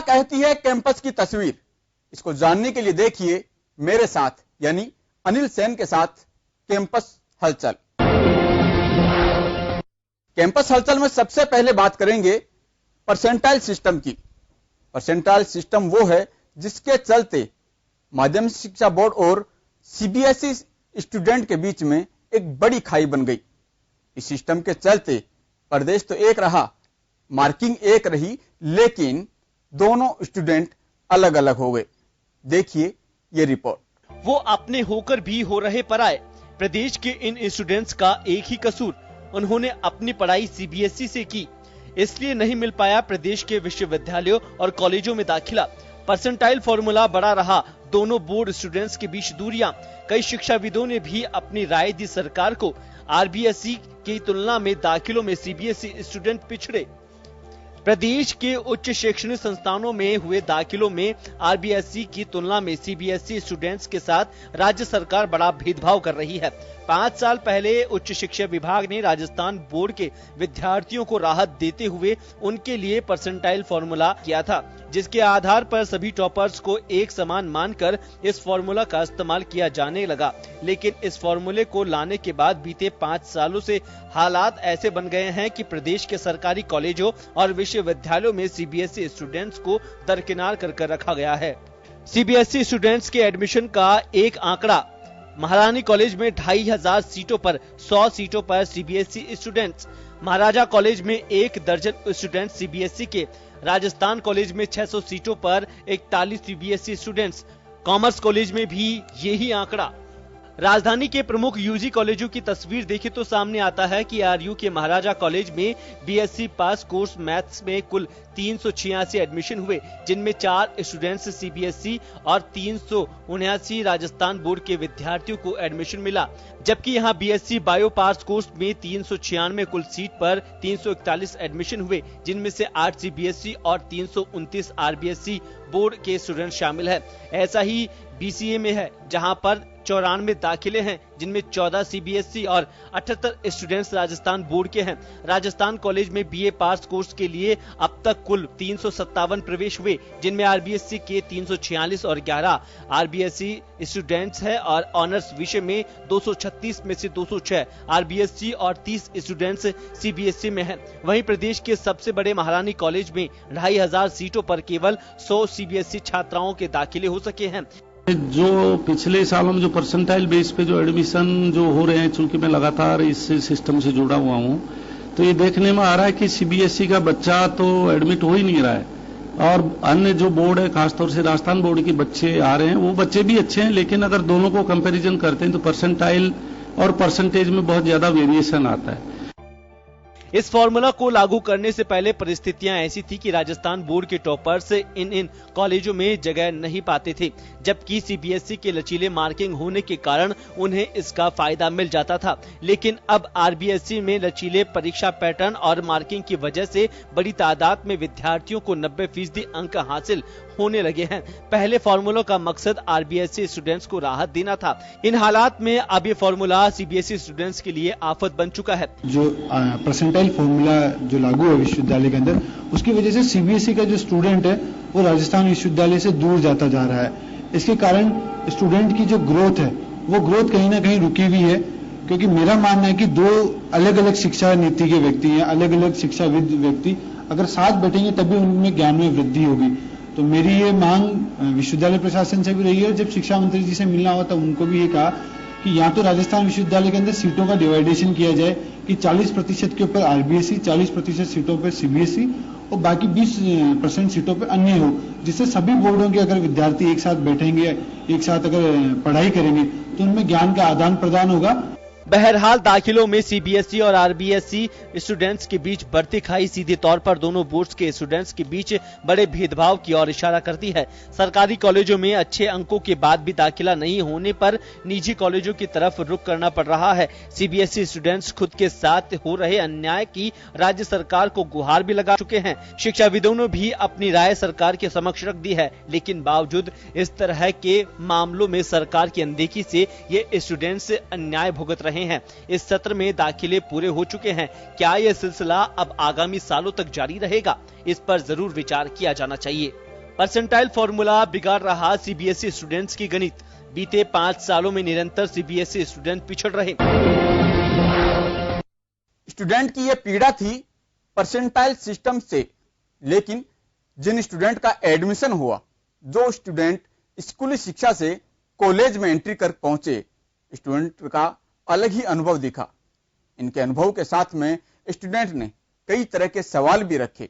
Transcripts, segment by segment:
कहती है कैंपस की तस्वीर? इसको जानने के लिए देखिए मेरे साथ यानी अनिल सेन के साथ कैंपस हलचल। कैंपस हलचल में सबसे पहले बात करेंगे परसेंटाइल सिस्टम की। परसेंटाइल सिस्टम वो है जिसके चलते माध्यमिक शिक्षा बोर्ड और सीबीएसई स्टूडेंट के बीच में एक बड़ी खाई बन गई। इस सिस्टम के चलते प्रदेश तो एक रहा, मार्किंग एक रही, लेकिन दोनों स्टूडेंट अलग अलग हो गए। देखिए ये रिपोर्ट। वो अपने होकर भी हो रहे पराए। प्रदेश के इन स्टूडेंट्स का एक ही कसूर, उन्होंने अपनी पढ़ाई सीबीएसई से की, इसलिए नहीं मिल पाया प्रदेश के विश्वविद्यालयों और कॉलेजों में दाखिला। परसेंटाइल फॉर्मूला बड़ा रहा, दोनों बोर्ड स्टूडेंट्स के बीच दूरियां। कई शिक्षाविदों ने भी अपनी राय दी सरकार को। आरबीएसई की तुलना में दाखिलों में सीबीएसई स्टूडेंट पिछड़े। प्रदेश के उच्च शैक्षणिक संस्थानों में हुए दाखिलों में आरबीएसई की तुलना में सीबीएसई स्टूडेंट्स के साथ राज्य सरकार बड़ा भेदभाव कर रही है। 5 साल पहले उच्च शिक्षा विभाग ने राजस्थान बोर्ड के विद्यार्थियों को राहत देते हुए उनके लिए परसेंटाइल फॉर्मूला किया था, जिसके आधार पर सभी टॉपर्स को एक समान मानकर इस फॉर्मूला का इस्तेमाल किया जाने लगा। लेकिन इस फॉर्मूले को लाने के बाद बीते 5 सालों से हालात ऐसे बन गए हैं कि प्रदेश के सरकारी कॉलेजों और विश्वविद्यालयों में सीबीएसई स्टूडेंट्स को दरकिनार कर रखा गया है। सीबीएसई स्टूडेंट्स के एडमिशन का एक आंकड़ा, महारानी कॉलेज में 2500 सीटों पर 100 सीटों पर सीबीएसई स्टूडेंट्स, महाराजा कॉलेज में 1 दर्जन स्टूडेंट सीबीएसई के, राजस्थान कॉलेज में 600 सीटों पर 41 सीबीएसई स्टूडेंट्स, कॉमर्स कॉलेज में भी यही आंकड़ा। राजधानी के प्रमुख यूजी कॉलेजों की तस्वीर देखें तो सामने आता है कि आरयू के महाराजा कॉलेज में बीएससी पास कोर्स मैथ्स में कुल 386 एडमिशन हुए, जिनमें 4 स्टूडेंट्स सीबीएसई और 379 राजस्थान बोर्ड के विद्यार्थियों को एडमिशन मिला। जबकि यहां बीएससी बायो पास कोर्स में 396 कुल सीट पर 341 एडमिशन हुए, जिनमें से 8 सीबीएसई और 329 आरबीएसई बोर्ड के स्टूडेंट शामिल है। ऐसा ही बीसीए में है, जहां पर 94 दाखिले हैं, जिनमें 14 सीबीएसई और 78 स्टूडेंट्स राजस्थान बोर्ड के हैं। राजस्थान कॉलेज में बीए पास कोर्स के लिए अब तक कुल 357 प्रवेश हुए, जिनमें आरबीएसई के 346 और 11 आरबीएसई स्टूडेंट्स हैं और ऑनर्स विषय में 236 में से 206 आरबीएसई और 30 स्टूडेंट्स सीबीएसई में हैं। वहीं प्रदेश के सबसे बड़े महारानी कॉलेज में 2500 सीटों पर केवल 100 सीबीएसई छात्राओं के दाखिले हो सके हैं। जो पिछले सालों में जो परसेंटाइल बेस पे जो एडमिशन जो हो रहे हैं, चूंकि मैं लगातार इस सिस्टम से जुड़ा हुआ हूं, तो ये देखने में आ रहा है कि सीबीएसई का बच्चा तो एडमिट हो ही नहीं रहा है और अन्य जो बोर्ड है, खासतौर से राजस्थान बोर्ड के बच्चे आ रहे हैं, वो बच्चे भी अच्छे हैं, लेकिन अगर दोनों को कंपैरिजन करते हैं तो परसेंटाइल और परसेंटेज में बहुत ज्यादा वेरिएशन आता है। इस फॉर्मूला को लागू करने से पहले परिस्थितियां ऐसी थी कि राजस्थान बोर्ड के टॉपर्स इन कॉलेजों में जगह नहीं पाते थे, जबकि सीबीएसई के लचीले मार्किंग होने के कारण उन्हें इसका फायदा मिल जाता था। लेकिन अब आरबीएसई में लचीले परीक्षा पैटर्न और मार्किंग की वजह से बड़ी तादाद में विद्यार्थियों को 90% अंक हासिल होने लगे हैं। पहले फॉर्मूला का मकसद आरबीएसई स्टूडेंट्स को राहत देना था। इन हालात में अब ये फॉर्मूला सीबीएसई स्टूडेंट्स के लिए आफत बन चुका है। जो परसेंटाइल फॉर्मूला जो लागू है विश्वविद्यालय के अंदर, उसकी वजह से सीबीएसई का जो स्टूडेंट है वो राजस्थान विश्वविद्यालय से दूर जाता जा रहा है। इसके कारण स्टूडेंट की जो ग्रोथ है वो ग्रोथ कहीं ना कहीं रुकी हुई है, क्योंकि मेरा मानना है कि 2 अलग अलग शिक्षा नीति के व्यक्ति हैं, अलग अलग शिक्षाविद व्यक्ति अगर साथ बैठेंगे तभी उनमें ज्ञान में वृद्धि होगी। तो मेरी ये मांग विश्वविद्यालय प्रशासन से भी रही है। जब शिक्षा मंत्री जी से मिलना हुआ तो उनको भी ये कहा कि या तो राजस्थान विश्वविद्यालय के अंदर सीटों का डिवाइडेशन किया जाए कि 40% के ऊपर आरबीएसई, 40% सीटों पर सीबीएसई और बाकी 20% सीटों पर अन्य हो, जिससे सभी बोर्डों के अगर विद्यार्थी एक साथ बैठेंगे, एक साथ अगर पढ़ाई करेंगे तो उनमें ज्ञान का आदान प्रदान होगा। बहरहाल दाखिलों में सीबीएसई और आरबीएसई स्टूडेंट्स के बीच बढ़ती खाई सीधे तौर पर दोनों बोर्ड्स के स्टूडेंट्स के बीच बड़े भेदभाव की ओर इशारा करती है। सरकारी कॉलेजों में अच्छे अंकों के बाद भी दाखिला नहीं होने पर निजी कॉलेजों की तरफ रुख करना पड़ रहा है। सीबीएसई स्टूडेंट्स खुद के साथ हो रहे अन्याय की राज्य सरकार को गुहार भी लगा चुके हैं। शिक्षाविदों ने भी अपनी राय सरकार के समक्ष रख दी है, लेकिन बावजूद इस तरह के मामलों में सरकार की अनदेखी से ये स्टूडेंट्स अन्याय भुगत रहे हैं। इस सत्र में दाखिले पूरे हो चुके हैं। क्या यह सिलसिला अब आगामी सालों तक जारी रहेगा? इस पर जरूर विचार किया जाना चाहिए। परसेंटाइल फॉर्मूला बिगाड़ रहा सीबीएसई स्टूडेंट्स की गणित। बीते 5 सालों में निरंतर सीबीएसई स्टूडेंट पिछड़ रहे। स्टूडेंट की यह पीड़ा थी परसेंटाइल सिस्टम से, लेकिन जिन स्टूडेंट का एडमिशन हुआ, जो स्टूडेंट स्कूली शिक्षा से कॉलेज में एंट्री कर पहुंचे, स्टूडेंट का अलग ही अनुभव दिखा। इनके अनुभव के साथ में स्टूडेंट ने कई तरह के सवाल भी रखे,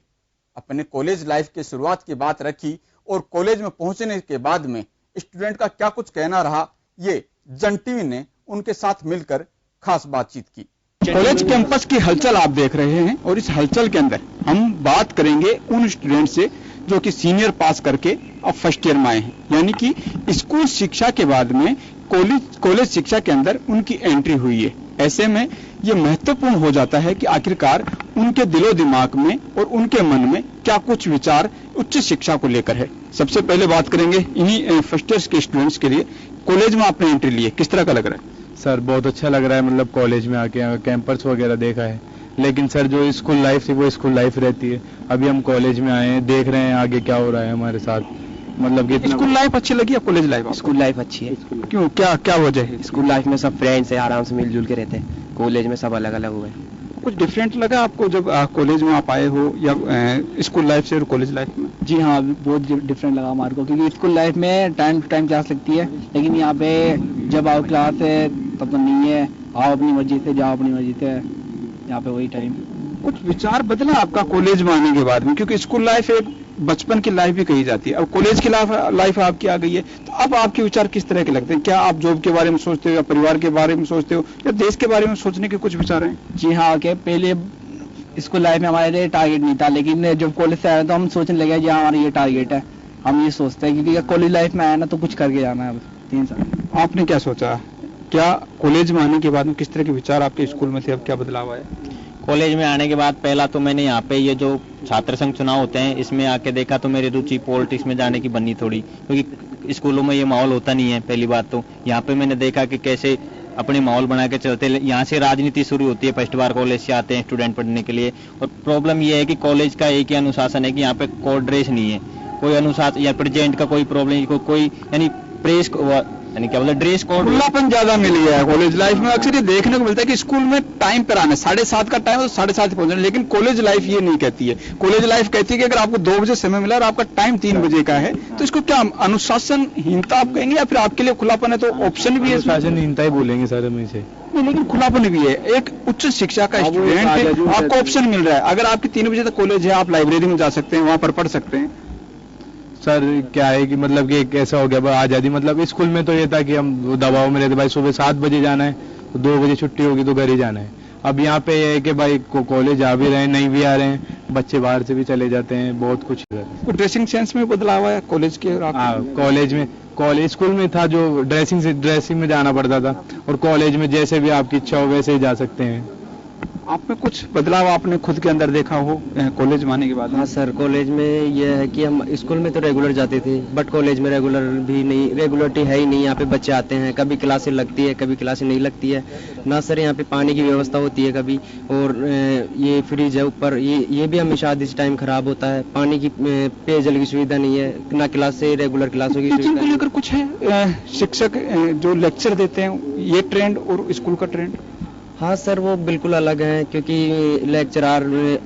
अपने कॉलेज लाइफ की शुरुआत की बात रखी और कॉलेज में पहुंचने के बाद में स्टूडेंट का क्या कुछ कहना रहा, ये जन टीवी ने उनके साथ मिलकर खास बातचीत की। कॉलेज कैंपस की हलचल आप देख रहे हैं और इस हलचल के अंदर हम बात करेंगे उन स्टूडेंट से जो कि सीनियर पास करके अब फर्स्ट ईयर में आए हैं, यानी कि स्कूल शिक्षा के बाद में कॉलेज शिक्षा के अंदर उनकी एंट्री हुई है। ऐसे में यह महत्वपूर्ण हो जाता है कि आखिरकार उनके दिलो दिमाग में और उनके मन में क्या कुछ विचार उच्च शिक्षा को लेकर है। सबसे पहले बात करेंगे इन्हीं फर्स्ट ईयर के स्टूडेंट्स के लिए। कॉलेज में आपने एंट्री ली है, किस तरह का लग रहा है? सर बहुत अच्छा लग रहा है, मतलब कॉलेज में आके कैंपस वगैरह देखा है, लेकिन सर जो स्कूल लाइफ थी वो स्कूल लाइफ रहती है। अभी हम कॉलेज में आए हैं, देख रहे हैं आगे क्या हो रहा है हमारे साथ। मतलब कि स्कूल लाइफ अच्छी लगी या कॉलेज लाइफ? स्कूल लाइफ अच्छी है। क्यों, क्या वजह है? स्कूल लाइफ में सब फ्रेंड्स है, आराम से मिलजुल के रहते हैं। कॉलेज में सब अलग अलग हुए। कुछ डिफरेंट लगा आपको जब कॉलेज में आप आए हो या स्कूल लाइफ से और कॉलेज लाइफ में? जी हाँ, बहुत डिफरेंट लगा हमारे को, क्योंकि स्कूल लाइफ में टाइम टू टाइम क्लास लगती है, लेकिन यहाँ पे जब आओ क्लास है तब तो नहीं है, आओ अपनी मर्जी से, जाओ अपनी मर्जी से, यहाँ पे वही टाइम। कुछ विचार बदला आपका कॉलेज में आने के बाद में? क्योंकि स्कूल लाइफ एक बचपन की लाइफ भी कही जाती है, अब कॉलेज की लाइफ आपकी आ गई है, तो अब आपके विचार किस तरह के लगते हैं? क्या आप जॉब के बारे में सोचते हो या परिवार के बारे में सोचते हो या देश के बारे में सोचने के कुछ विचार हैं? जी हाँ, के पहले स्कूल लाइफ में हमारे लिए टारगेट नहीं था, लेकिन जब कॉलेज से आया तो हम सोचने लगे जी हमारा ये टारगेट है, हम ये सोचते हैं, क्योंकि कॉलेज लाइफ में आया ना तो कुछ करके जाना है। अब 3 साल। आपने क्या सोचा? क्या कॉलेज में आने के बाद में किस तरह के विचार आपके स्कूल में थे, अब क्या बदलाव आया? कॉलेज में आने के बाद पहला तो मैंने यहाँ पे ये जो छात्र संघ चुनाव होते हैं इसमें आके देखा तो मेरी रुचि पॉलिटिक्स में जाने की बनी थोड़ी, क्योंकि स्कूलों में ये माहौल होता नहीं है। पहली बात तो यहाँ पे मैंने देखा कि कैसे अपने माहौल बना के चलते, यहाँ से राजनीति शुरू होती है। फर्स्ट बार कॉलेज से आते हैं स्टूडेंट पढ़ने के लिए, और प्रॉब्लम ये है कि कॉलेज का एक ही अनुशासन है कि यहाँ पे कोड ड्रेस नहीं है, कोई अनुशासन या प्रेजेंट का कोई प्रॉब्लम, कोई यानी प्रेस यानी क्या बोलते ड्रेस कोड, खुलापन ज्यादा मिल गया है कॉलेज लाइफ में। अक्सर ये देखने को मिलता है कि स्कूल में टाइम पर आना, 7:30 का टाइम है तो 7:30 पहुंचना, लेकिन कॉलेज लाइफ ये नहीं कहती है। कॉलेज लाइफ कहती है कि अगर आपको 2 बजे समय मिला और आपका टाइम 3 बजे का है तो इसको क्या अनुशासनहीनता आप कहेंगे या फिर आपके लिए खुलापन है? तो ऑप्शन भी है, अनुशासनहीनता ही बोलेंगे सर हमें से। नहीं, लेकिन खुलापन भी है। एक उच्च शिक्षा का स्टूडेंट है, आपको ऑप्शन मिल रहा है, अगर आपकी 3 बजे तक कॉलेज है, आप लाइब्रेरी में जा सकते हैं, वहां पर पढ़ सकते हैं। सर क्या है कि मतलब कि कैसा हो गया आजादी, मतलब स्कूल में तो ये था कि हम दबाव में रहते, भाई सुबह 7 बजे जाना है तो 2 बजे छुट्टी होगी तो घर ही जाना है। अब यहाँ पे ये है कि भाई कॉलेज आ भी रहे हैं, नहीं भी आ रहे हैं, बच्चे बाहर से भी चले जाते हैं, बहुत कुछ। ड्रेसिंग सेंस में बदलाव आया कॉलेज के? कॉलेज में, स्कूल में था जो ड्रेसिंग में जाना पड़ता था, और कॉलेज में जैसे भी आपकी इच्छा हो वैसे ही जा सकते हैं। आप में कुछ बदलाव आपने खुद के अंदर देखा हो कॉलेज में आने के बाद? हाँ सर, कॉलेज में यह है कि हम स्कूल में तो रेगुलर जाते थे, बट कॉलेज में रेगुलर भी नहीं, रेगुलरिटी है ही नहीं। यहाँ पे बच्चे आते हैं, कभी क्लासें लगती है, कभी क्लासें नहीं लगती है ना सर। यहाँ पे पानी की व्यवस्था होती है कभी, और ये फ्रिज है ऊपर, ये भी हमेशा इस टाइम खराब होता है। पानी की पेयजल की सुविधा नहीं है ना, क्लास से रेगुलर क्लासों की सुविधा को लेकर कुछ है? शिक्षक जो लेक्चर देते हैं, ये ट्रेंड और स्कूल का ट्रेंड? हाँ सर, वो बिल्कुल अलग है, क्योंकि लेक्चरार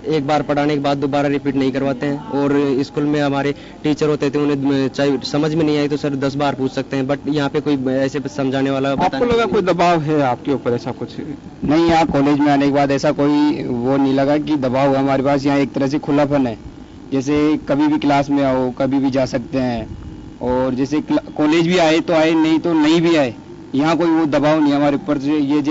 एक बार पढ़ाने के बाद दोबारा रिपीट नहीं करवाते हैं। और स्कूल में हमारे टीचर होते थे, उन्हें चाहे समझ में नहीं आई तो सर 10 बार पूछ सकते हैं, बट यहाँ पे कोई ऐसे समझाने वाला आपको लगा कोई दबाव है आपके ऊपर? ऐसा कुछ नहीं, यहाँ कॉलेज में आने के बाद ऐसा कोई वो नहीं लगा कि दबाव है हमारे पास। यहाँ एक तरह से खुलापन है, जैसे कभी भी क्लास में आओ, कभी भी जा सकते हैं, और जैसे कॉलेज भी आए तो आए, नहीं तो नहीं भी आए। यहाँ कोई वो दबाव नहीं हमारे ऊपर से, ये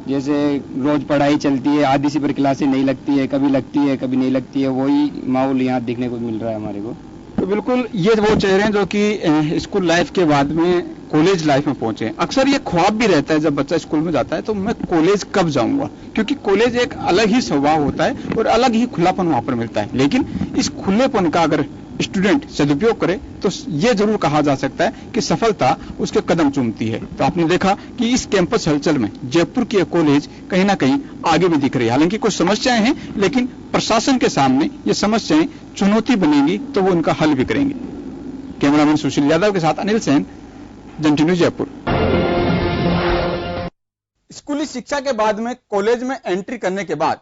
जैसे रोज पढ़ाई चलती है, आधी सी पर क्लासें नहीं लगती है, कभी लगती है कभी नहीं लगती है, वही माहौल यहाँ देखने को मिल रहा है हमारे को। तो बिल्कुल ये वो चेहरे हैं जो कि स्कूल लाइफ के बाद में कॉलेज लाइफ में पहुंचे। अक्सर ये ख्वाब भी रहता है जब बच्चा स्कूल में जाता है तो मैं कॉलेज कब जाऊंगा, क्योंकि कॉलेज एक अलग ही स्वभाव होता है और अलग ही खुलापन वहां पर मिलता है। लेकिन इस खुलेपन का अगर स्टूडेंट सदुपयोग करे तो ये जरूर कहा जा सकता है कि सफलता उसके कदम चूमती है। तो आपने देखा कि इस कैंपस हलचल में जयपुर की कॉलेज कहीं ना कहीं आगे भी दिख रही है। हालांकि कुछ समस्याएं हैं, लेकिन प्रशासन के सामने ये समस्याएं चुनौती बनेंगी तो वो उनका हल भी करेंगे। कैमरामैन सुशील यादव के साथ अनिल सेन, जनटी न्यूज़ जयपुर। स्कूली शिक्षा के बाद में कॉलेज में एंट्री करने के बाद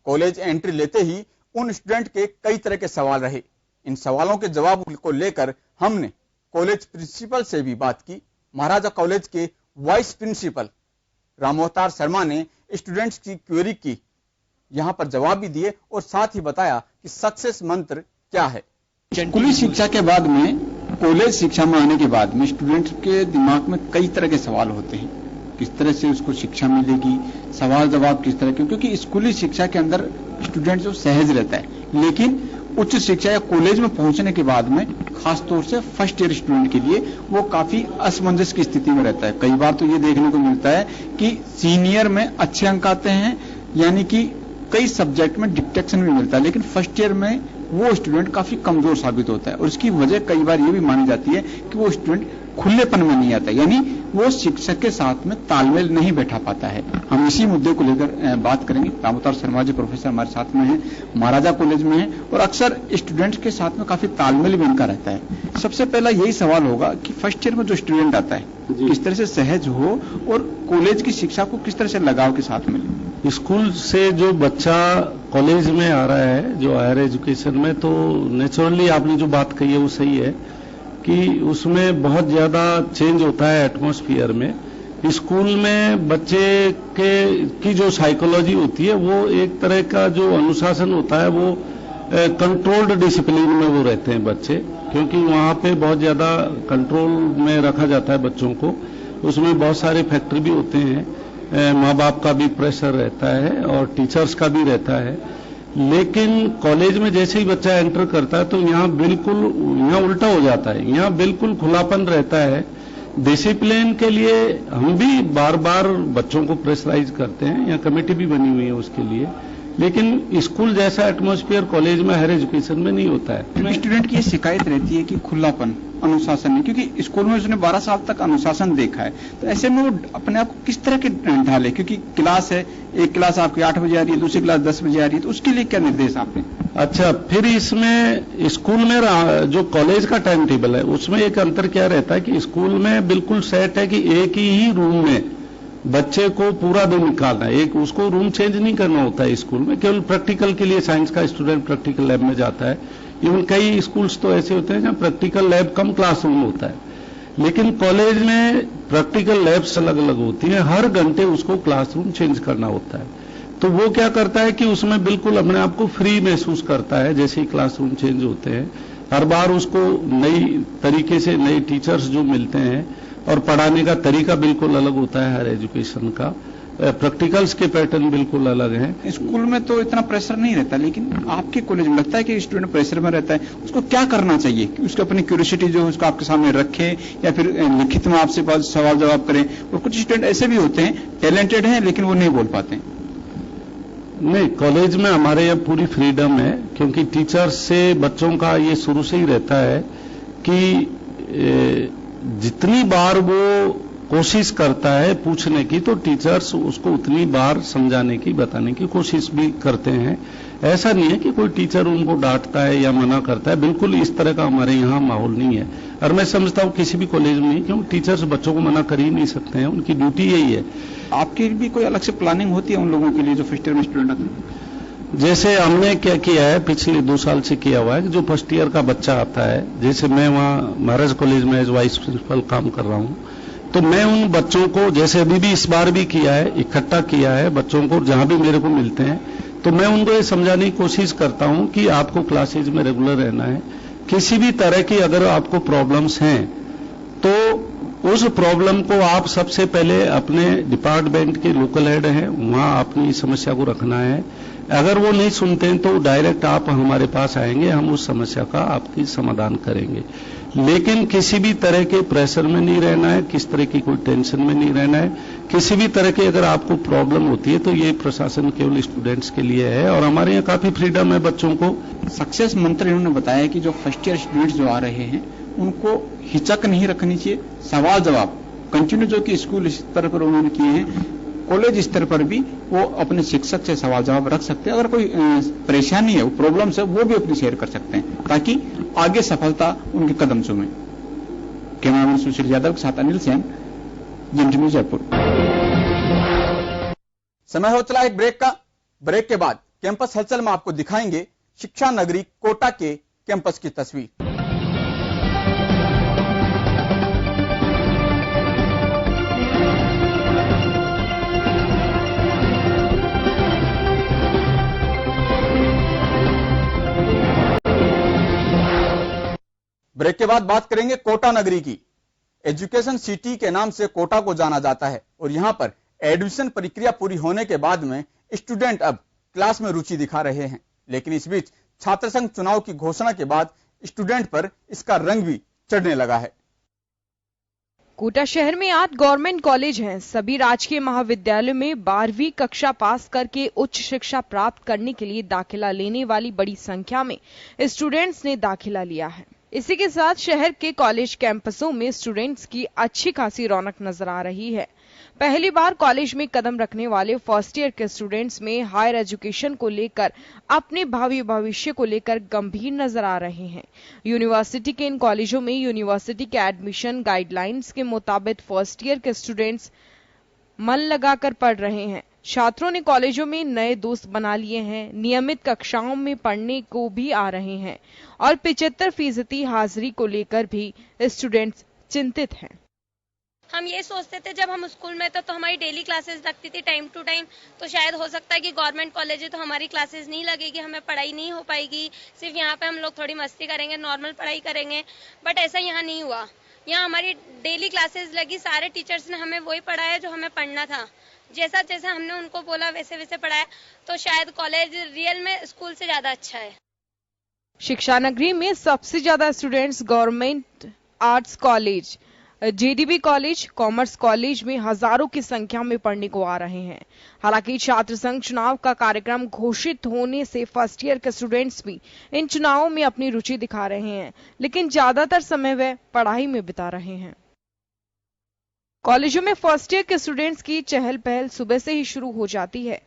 कॉलेज एंट्री लेते ही उन स्टूडेंट के कई तरह के सवाल रहे। इन सवालों के जवाब को लेकर हमने कॉलेज प्रिंसिपल से भी बात की। महाराजा कॉलेज के वाइस प्रिंसिपल रामअवतार शर्मा ने स्टूडेंट्स की क्वेरी की, यहां पर जवाब भी दिए और साथ ही बताया कि सक्सेस मंत्र क्या है। स्कूली शिक्षा के बाद में कॉलेज शिक्षा में आने के बाद में स्टूडेंट के दिमाग में कई तरह के सवाल होते हैं। किस तरह से उसको शिक्षा मिलेगी, सवाल जवाब किस तरह के, क्योंकि स्कूली शिक्षा के अंदर स्टूडेंट जो सहज रहता है, लेकिन उच्च शिक्षा या कॉलेज में पहुंचने के बाद में खास तौर से फर्स्ट ईयर स्टूडेंट के लिए वो काफी असमंजस की स्थिति में रहता है। कई बार तो ये देखने को मिलता है कि सीनियर में अच्छे अंक आते हैं, यानी कि कई सब्जेक्ट में डिटेक्शन भी मिलता है, लेकिन फर्स्ट ईयर में वो स्टूडेंट काफी कमजोर साबित होता है। और इसकी वजह कई बार ये भी मानी जाती है कि वो स्टूडेंट खुलेपन में नहीं आता, यानी वो शिक्षक के साथ में तालमेल नहीं बैठा पाता है। हम इसी मुद्दे को लेकर बात करेंगे। रामअवतार शर्मा जी प्रोफेसर हमारे साथ में हैं, महाराजा कॉलेज में हैं और अक्सर स्टूडेंट्स के साथ में काफी तालमेल भी इनका रहता है। सबसे पहला यही सवाल होगा कि फर्स्ट ईयर में जो स्टूडेंट आता है किस तरह से सहज हो और कॉलेज की शिक्षा को किस तरह से लगाव के साथ मिले। स्कूल से जो बच्चा कॉलेज में आ रहा है, जो हायर एजुकेशन में, तो नेचुरली आपने जो बात कही है वो सही है कि उसमें बहुत ज्यादा चेंज होता है एटमॉस्फेयर में। स्कूल में बच्चे की जो साइकोलॉजी होती है वो एक तरह का जो अनुशासन होता है वो कंट्रोल्ड डिसिप्लिन में वो रहते हैं बच्चे, क्योंकि वहां पे बहुत ज्यादा कंट्रोल में रखा जाता है बच्चों को। उसमें बहुत सारे फैक्टर भी होते हैं, माँ बाप का भी प्रेशर रहता है और टीचर्स का भी रहता है। लेकिन कॉलेज में जैसे ही बच्चा एंटर करता है तो यहाँ उल्टा हो जाता है। यहाँ बिल्कुल खुलापन रहता है। डिसिप्लिन के लिए हम भी बार बार बच्चों को प्रेशराइज करते हैं, यहाँ कमेटी भी बनी हुई है उसके लिए, लेकिन स्कूल जैसा एटमॉस्फेयर कॉलेज में हायर एजुकेशन में नहीं होता है। स्टूडेंट की ये शिकायत रहती है कि खुलापन, अनुशासन नहीं, क्योंकि स्कूल में उसने 12 साल तक अनुशासन देखा है, तो ऐसे में वो अपने आप को किस तरह के ढाले, क्योंकि क्लास है, एक क्लास आपकी 8 बजे आ रही है, दूसरी क्लास 10 बजे आ रही है, तो उसके लिए क्या निर्देश आपने? अच्छा, फिर इसमें स्कूल में जो कॉलेज का टाइम टेबल है उसमें एक अंतर क्या रहता है कि स्कूल में बिल्कुल सेट है कि एक ही रूम में बच्चे को पूरा दिन निकालना है, एक उसको रूम चेंज नहीं करना होता है स्कूल में। केवल प्रैक्टिकल के लिए साइंस का स्टूडेंट प्रैक्टिकल लैब में जाता है। इवन कई स्कूल्स तो ऐसे होते हैं जहां प्रैक्टिकल लैब कम क्लासरूम होता है, लेकिन कॉलेज में प्रैक्टिकल लैब्स अलग अलग होती हैं। हर घंटे उसको क्लासरूम चेंज करना होता है। तो वो क्या करता है कि उसमें बिल्कुल अपने आप को फ्री महसूस करता है जैसे ही क्लासरूम चेंज होते हैं। हर बार उसको नई तरीके से नए टीचर्स जो मिलते हैं और पढ़ाने का तरीका बिल्कुल अलग होता है हायर एजुकेशन का। प्रैक्टिकल्स के पैटर्न बिल्कुल अलग हैं। स्कूल में तो इतना प्रेशर नहीं रहता, लेकिन आपके कॉलेज में लगता है कि स्टूडेंट प्रेशर में रहता है, उसको क्या करना चाहिए कि उसको अपनी क्यूरियोसिटी जो उसको आपके सामने रखे या फिर लिखित में आपसे सवाल जवाब करें। और कुछ स्टूडेंट ऐसे भी होते हैं, टैलेंटेड हैं लेकिन वो नहीं बोल पाते। नहीं, कॉलेज में हमारे यहाँ पूरी फ्रीडम है, क्योंकि टीचर्स से बच्चों का ये शुरू से ही रहता है कि जितनी बार वो कोशिश करता है पूछने की तो टीचर्स उसको उतनी बार समझाने की, बताने की कोशिश भी करते हैं। ऐसा नहीं है कि कोई टीचर उनको डांटता है या मना करता है, बिल्कुल इस तरह का हमारे यहाँ माहौल नहीं है। और मैं समझता हूँ किसी भी कॉलेज में नहीं, क्योंकि टीचर्स बच्चों को मना कर ही नहीं सकते हैं, उनकी ड्यूटी यही है। आपकी भी कोई अलग से प्लानिंग होती है उन लोगों के लिए जो फर्स्ट ईयर में स्टूडेंट आते हैं? जैसे हमने क्या किया है, पिछले 2 साल से किया हुआ है कि जो फर्स्ट ईयर का बच्चा आता है, जैसे मैं वहाँ महाराज कॉलेज में एज वाइस प्रिंसिपल काम कर रहा हूँ, तो मैं उन बच्चों को, जैसे अभी भी इस बार भी किया है, इकट्ठा किया है बच्चों को जहां भी मेरे को मिलते हैं, तो मैं उनको ये समझाने की कोशिश करता हूं कि आपको क्लासेज में रेगुलर रहना है। किसी भी तरह की अगर आपको प्रॉब्लम्स हैं तो उस प्रॉब्लम को आप सबसे पहले अपने डिपार्टमेंट के लोकल हेड हैं वहां अपनी समस्या को रखना है। अगर वो नहीं सुनते हैं तो डायरेक्ट आप हमारे पास आएंगे, हम उस समस्या का आपकी समाधान करेंगे। लेकिन किसी भी तरह के प्रेशर में नहीं रहना है, किस तरह की कोई टेंशन में नहीं रहना है। किसी भी तरह की अगर आपको प्रॉब्लम होती है तो ये प्रशासन केवल स्टूडेंट्स के लिए है और हमारे यहाँ काफी फ्रीडम है बच्चों को। सक्सेस मंत्र इन्होंने बताया कि जो फर्स्ट ईयर स्टूडेंट्स जो आ रहे हैं उनको हिचक नहीं रखनी चाहिए, सवाल जवाब कंटिन्यू जो कि स्कूल स्तर पर उन्होंने किए हैं, कॉलेज स्तर पर भी वो अपने शिक्षक से सवाल जवाब रख सकते हैं। अगर कोई परेशानी है, प्रॉब्लम्स है, वो भी अपनी शेयर कर सकते हैं ताकि आगे सफलता उनके कदम चूमे। कैमरामैन सुशील यादव के साथ अनिल सेन, जनटीवी जयपुर। समय हो चला एक ब्रेक का। ब्रेक के बाद कैंपस हलचल में आपको दिखाएंगे शिक्षा नगरी कोटा के कैंपस की तस्वीर। ब्रेक के बाद बात करेंगे कोटा नगरी की। एजुकेशन सिटी के नाम से कोटा को जाना जाता है और यहां पर एडमिशन प्रक्रिया पूरी होने के बाद में स्टूडेंट अब क्लास में रुचि दिखा रहे हैं। लेकिन इस बीच छात्र संघ चुनाव की घोषणा के बाद स्टूडेंट पर इसका रंग भी चढ़ने लगा है। कोटा शहर में 8 गवर्नमेंट कॉलेज हैं। सभी राजकीय महाविद्यालयों में 12वीं कक्षा पास करके उच्च शिक्षा प्राप्त करने के लिए दाखिला लेने वाली बड़ी संख्या में स्टूडेंट्स ने दाखिला लिया है। इसी के साथ शहर के कॉलेज कैंपसों में स्टूडेंट्स की अच्छी खासी रौनक नजर आ रही है। पहली बार कॉलेज में कदम रखने वाले फर्स्ट ईयर के स्टूडेंट्स में हायर एजुकेशन को लेकर, अपने भावी भविष्य को लेकर गंभीर नजर आ रहे हैं। यूनिवर्सिटी के इन कॉलेजों में यूनिवर्सिटी के एडमिशन गाइडलाइंस के मुताबिक फर्स्ट ईयर के स्टूडेंट्स मन लगाकर पढ़ रहे हैं। छात्रों ने कॉलेजों में नए दोस्त बना लिए हैं, नियमित कक्षाओं में पढ़ने को भी आ रहे हैं और 75% हाजिरी को लेकर भी स्टूडेंट्स चिंतित हैं। हम ये सोचते थे जब हम स्कूल में थे तो हमारी डेली क्लासेस लगती थी टाइम टू टाइम, तो शायद हो सकता है कि गवर्नमेंट कॉलेज है तो हमारी क्लासेस नहीं लगेगी, हमें पढ़ाई नहीं हो पाएगी, सिर्फ यहाँ पे हम लोग थोड़ी मस्ती करेंगे, नॉर्मल पढ़ाई करेंगे। बट ऐसा यहाँ नहीं हुआ। यहाँ हमारी डेली क्लासेस लगी, सारे टीचर्स ने हमें वही पढ़ाया जो हमें पढ़ना था, जैसा जैसा हमने उनको बोला वैसे वैसे पढ़ाया। तो शायद कॉलेज रियल में स्कूल से ज्यादा अच्छा है। शिक्षा नगरी में सबसे ज्यादा students government arts college, JDB college, commerce college में हजारों की संख्या में पढ़ने को आ रहे हैं। हालांकि छात्र संघ चुनाव का कार्यक्रम घोषित होने से फर्स्ट ईयर के स्टूडेंट्स भी इन चुनावों में अपनी रुचि दिखा रहे हैं, लेकिन ज्यादातर समय वे पढ़ाई में बिता रहे हैं। कॉलेजों में फर्स्ट ईयर के स्टूडेंट्स की चहल पहल सुबह से ही शुरू हो जाती है।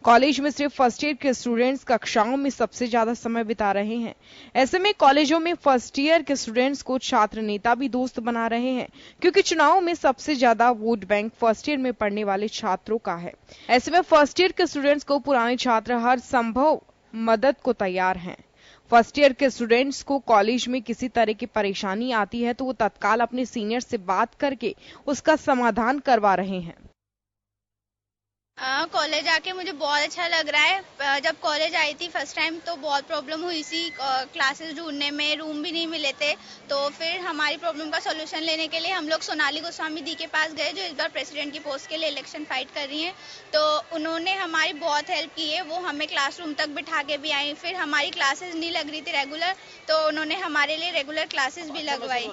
कॉलेज में सिर्फ फर्स्ट ईयर के स्टूडेंट्स कक्षाओं में सबसे ज्यादा समय बिता रहे हैं। ऐसे में कॉलेजों में फर्स्ट ईयर के स्टूडेंट्स को छात्र नेता भी दोस्त बना रहे हैं, क्योंकि चुनाव में सबसे ज्यादा वोट बैंक फर्स्ट ईयर में पढ़ने वाले छात्रों का है। ऐसे में फर्स्ट ईयर के स्टूडेंट्स को पुराने छात्र हर संभव मदद को तैयार हैं। फर्स्ट ईयर के स्टूडेंट्स को कॉलेज में किसी तरह की परेशानी आती है तो वो तत्काल अपने सीनियर से बात करके उसका समाधान करवा रहे हैं। कॉलेज आके मुझे बहुत अच्छा लग रहा है। जब कॉलेज आई थी फर्स्ट टाइम तो बहुत प्रॉब्लम हुई थी क्लासेस ढूंढने में, रूम भी नहीं मिले थे। तो फिर हमारी प्रॉब्लम का सॉल्यूशन लेने के लिए हम लोग सोनाली गोस्वामी दी के पास गए, जो इस बार प्रेसिडेंट की पोस्ट के लिए इलेक्शन फाइट कर रही हैं। तो उन्होंने हमारी बहुत हेल्प की है, वो हमें क्लासरूम तक बिठा के भी आई। फिर हमारी क्लासेस नहीं लग रही थी रेगुलर, तो उन्होंने हमारे लिए रेगुलर क्लासेस भी लगवाई।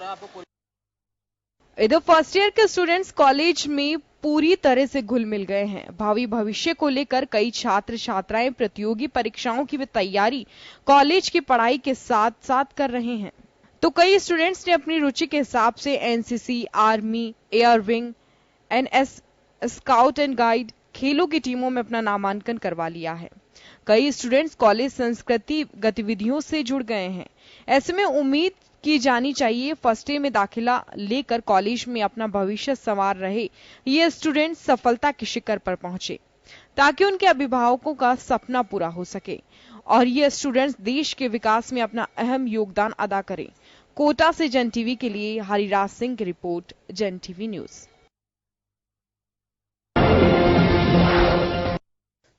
इधर फर्स्ट ईयर के स्टूडेंट्स कॉलेज में पूरी तरह से घुल मिल गए हैं। भावी भविष्य को लेकर कई छात्र छात्राएं प्रतियोगी परीक्षाओं की तैयारी कॉलेज की पढ़ाई के साथ साथ कर रहे हैं। तो कई स्टूडेंट्स ने अपनी रुचि के हिसाब से NCC, army, air wing, NS, scout and guide खेलों की टीमों में अपना नामांकन करवा लिया है। कई स्टूडेंट्स कॉलेज संस्कृति गतिविधियों से जुड़ गए हैं। ऐसे में उम्मीद की जानी चाहिए फर्स्ट ईयर में दाखिला लेकर कॉलेज में अपना भविष्य संवार रहे ये स्टूडेंट सफलता के शिखर पर पहुंचे, ताकि उनके अभिभावकों का सपना पूरा हो सके और ये स्टूडेंट्स देश के विकास में अपना अहम योगदान अदा करें। कोटा से जन टीवी के लिए हरिराज सिंह की रिपोर्ट, जन टीवी न्यूज।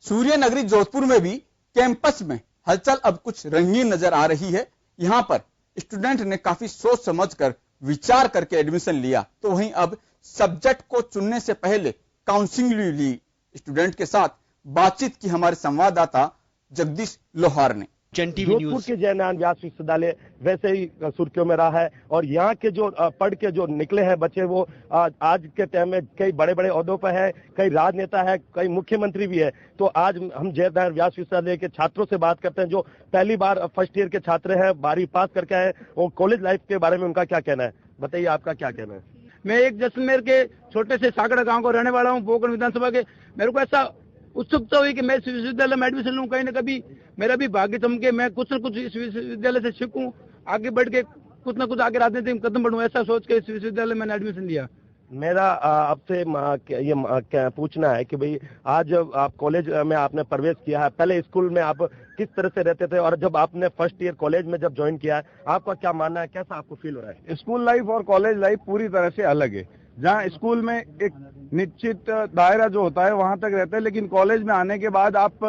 सूर्य नगरी जोधपुर में भी कैंपस में हलचल अब कुछ रंगीन नजर आ रही है। यहाँ पर स्टूडेंट ने काफी सोच समझकर विचार करके एडमिशन लिया, तो वहीं अब सब्जेक्ट को चुनने से पहले काउंसलिंग ली। स्टूडेंट के साथ बातचीत की हमारे संवाददाता जगदीश लोहार ने। जोधपुर के जयनारायण व्यास विश्वविद्यालय वैसे ही सुर्खियों में रहा है और यहाँ के जो पढ़ के जो निकले हैं बच्चे वो आज के टाइम में कई बड़े बड़े ओहदों पर है, कई राजनेता है, कई मुख्यमंत्री भी है। तो आज हम जयनारायण व्यास विश्वविद्यालय के छात्रों से बात करते हैं जो पहली बार फर्स्ट ईयर के छात्र हैं, 12वीं पास करके आए और कॉलेज लाइफ के बारे में उनका क्या कहना है, बताइए आपका क्या कहना है। मैं एक जैसलमेर के छोटे से साकड़ा गांव को रहने वाला हूं, पोखरण विधानसभा के। मेरे को ऐसा उत्सुकता हुई कि मैं इस विश्वविद्यालय में एडमिशन लूं, कहीं ना कभी मेरा भी भाग्य चमके, मैं कुछ न कुछ इस विश्वविद्यालय से सीखूं, आगे बढ़ के कुछ न कुछ आगे राजनीति में कदम बढ़ूं, ऐसा सोच के इस विश्वविद्यालय में मैंने एडमिशन लिया। मेरा आपसे ये पूछना है कि भाई आज आप कॉलेज में आपने प्रवेश किया है, पहले स्कूल में आप किस तरह से रहते थे और जब आपने फर्स्ट ईयर कॉलेज में जब ज्वाइन किया है आपका क्या मानना है, कैसा आपको फील हो रहा है? स्कूल लाइफ और कॉलेज लाइफ पूरी तरह से अलग है। जहाँ स्कूल में एक निश्चित दायरा जो होता है वहां तक रहता है, लेकिन कॉलेज में आने के बाद आप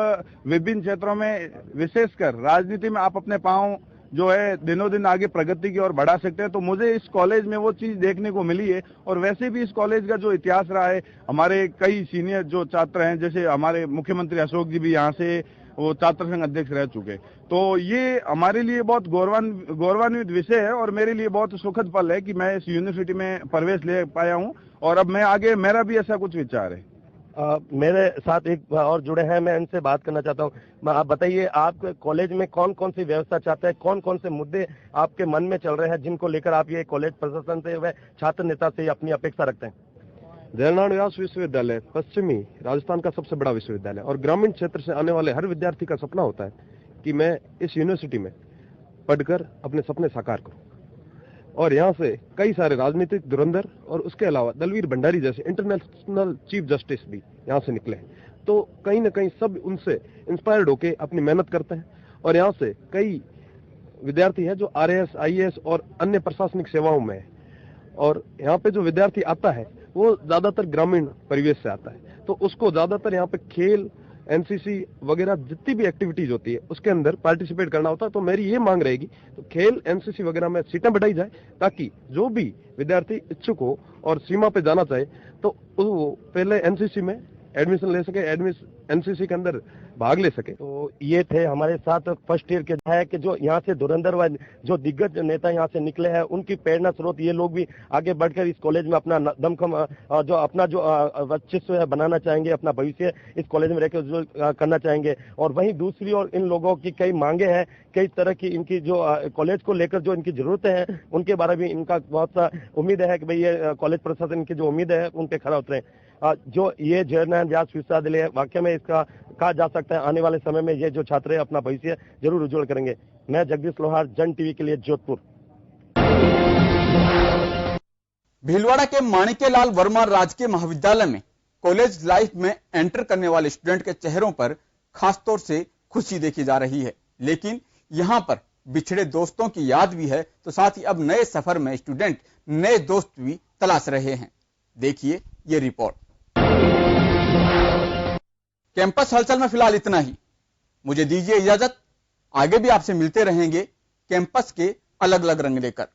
विभिन्न क्षेत्रों में विशेषकर राजनीति में आप अपने पांव जो है दिनों दिन आगे प्रगति की ओर बढ़ा सकते हैं। तो मुझे इस कॉलेज में वो चीज देखने को मिली है और वैसे भी इस कॉलेज का जो इतिहास रहा है, हमारे कई सीनियर जो छात्र हैं जैसे हमारे मुख्यमंत्री अशोक जी भी यहाँ से वो छात्र संघ अध्यक्ष रह चुके, तो ये हमारे लिए बहुत गौरवान्वित विषय है और मेरे लिए बहुत सुखद पल है कि मैं इस यूनिवर्सिटी में प्रवेश ले पाया हूँ और अब मैं आगे मेरा भी ऐसा कुछ विचार है। मेरे साथ एक और जुड़े हैं, मैं इनसे बात करना चाहता हूँ। आप बताइए आप कॉलेज में कौन कौन सी व्यवस्था चाहते हैं, कौन कौन से मुद्दे आपके मन में चल रहे हैं जिनको लेकर आप ये कॉलेज प्रशासन से व छात्र नेता से अपनी अपेक्षा रखते हैं? जयनारायण व्यास विश्वविद्यालय पश्चिमी राजस्थान का सबसे बड़ा विश्वविद्यालय और ग्रामीण क्षेत्र से आने वाले हर विद्यार्थी का सपना होता है कि मैं इस यूनिवर्सिटी में पढ़कर अपने सपने साकार करूं। और यहाँ से कई सारे राजनीतिक धुरंधर और उसके अलावा दलवीर भंडारी जैसे इंटरनेशनल चीफ जस्टिस भी यहाँ से निकले हैं। तो कहीं ना कहीं सब उनसे इंस्पायर्ड होकर अपनी मेहनत करते हैं और यहाँ से कई विद्यार्थी हैं जो RAS, IAS और अन्य प्रशासनिक सेवाओं में है। और यहाँ पे जो विद्यार्थी आता है वो ज्यादातर ग्रामीण परिवेश से आता है, तो उसको ज्यादातर यहाँ पे खेल, NCC वगैरह जितनी भी एक्टिविटीज होती है उसके अंदर पार्टिसिपेट करना होता है। तो मेरी ये मांग रहेगी तो खेल, NCC वगैरह में सीटें बढ़ाई जाए ताकि जो भी विद्यार्थी इच्छुक हो और सीमा पे जाना चाहे तो वो पहले NCC में एडमिशन ले सके, NCC के अंदर भाग ले सके। तो ये थे हमारे साथ फर्स्ट ईयर के है कि जो यहाँ से धुरंधर व जो दिग्गज नेता यहाँ से निकले हैं उनकी प्रेरणा स्रोत ये लोग भी आगे बढ़कर इस कॉलेज में अपना दमखम जो अपना जो वर्चस्व है बनाना चाहेंगे, अपना भविष्य इस कॉलेज में रहकर करना चाहेंगे। और वहीं दूसरी ओर इन लोगों की कई मांगे हैं, कई तरह की इनकी जो कॉलेज को लेकर जो इनकी जरूरतें हैं उनके बारे में इनका बहुत सा उम्मीद है कि भाई ये कॉलेज प्रशासन की जो उम्मीद है उन पे खरा उतरे। जो ये जयनारायण व्यास विश्वविद्यालय वाकई में इसका कहा जा सकता है आने वाले समय में ये जो छात्र अपना भविष्य जरूर उज्जवल करेंगे। मैं जगदीश लोहार, जन टीवी के लिए जोधपुर। भीलवाड़ा के माणिक्यलाल वर्मा राजकीय महाविद्यालय में कॉलेज लाइफ में एंटर करने वाले स्टूडेंट के चेहरों पर खासतौर से खुशी देखी जा रही है, लेकिन यहां पर बिछड़े दोस्तों की याद भी है, तो साथ ही अब नए सफर में स्टूडेंट नए दोस्त भी तलाश रहे हैं। देखिए ये रिपोर्ट। कैंपस हलचल में फिलहाल इतना ही, मुझे दीजिए इजाजत। आगे भी आपसे मिलते रहेंगे कैंपस के अलग अलग रंग लेकर।